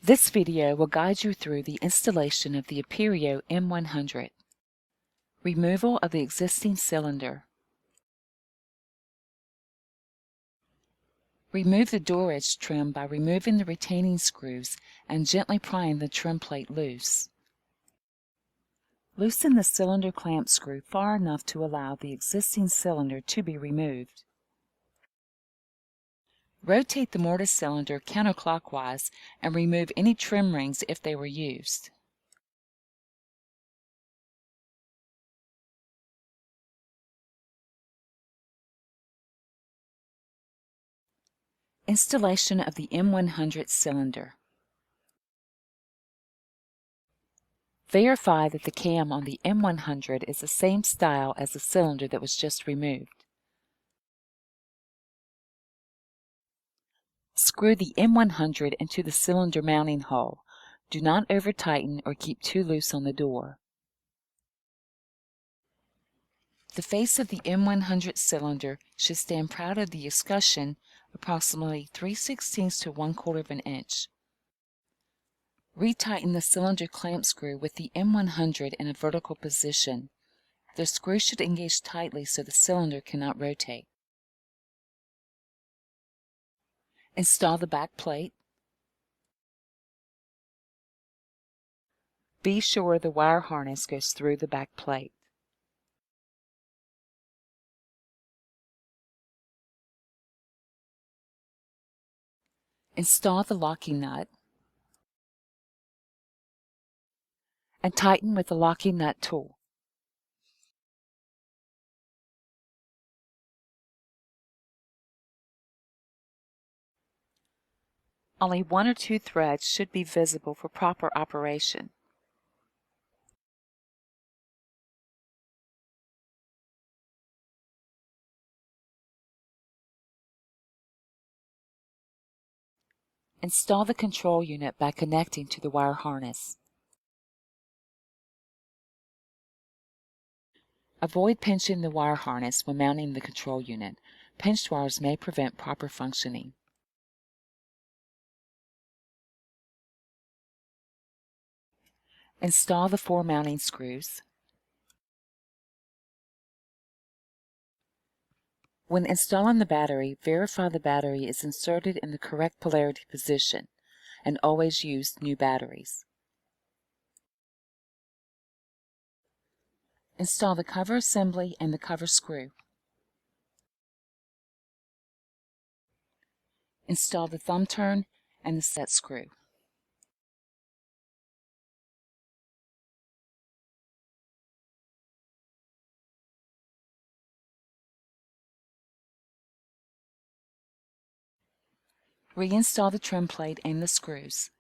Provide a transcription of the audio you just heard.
This video will guide you through the installation of the Aperio M100. Removal of the existing cylinder. Remove the door edge trim by removing the retaining screws and gently prying the trim plate loose. Loosen the cylinder clamp screw far enough to allow the existing cylinder to be removed. Rotate the mortise cylinder counterclockwise and remove any trim rings if they were used. Installation of the M100 cylinder. Verify that the cam on the M100 is the same style as the cylinder that was just removed. Screw the M100 into the cylinder mounting hole. Do not over-tighten or keep too loose on the door. The face of the M100 cylinder should stand proud of the escutcheon approximately 3/16 to 1/4 inch. Retighten the cylinder clamp screw with the M100 in a vertical position. The screw should engage tightly so the cylinder cannot rotate. Install the back plate. Be sure the wire harness goes through the back plate. Install the locking nut and tighten with the locking nut tool. Only 1 or 2 threads should be visible for proper operation. Install the control unit by connecting to the wire harness. Avoid pinching the wire harness when mounting the control unit. Pinched wires may prevent proper functioning. Install the 4 mounting screws. When installing the battery, verify the battery is inserted in the correct polarity position, and always use new batteries. Install the cover assembly and the cover screw. Install the thumbturn and the set screw. Reinstall the trim plate and the screws.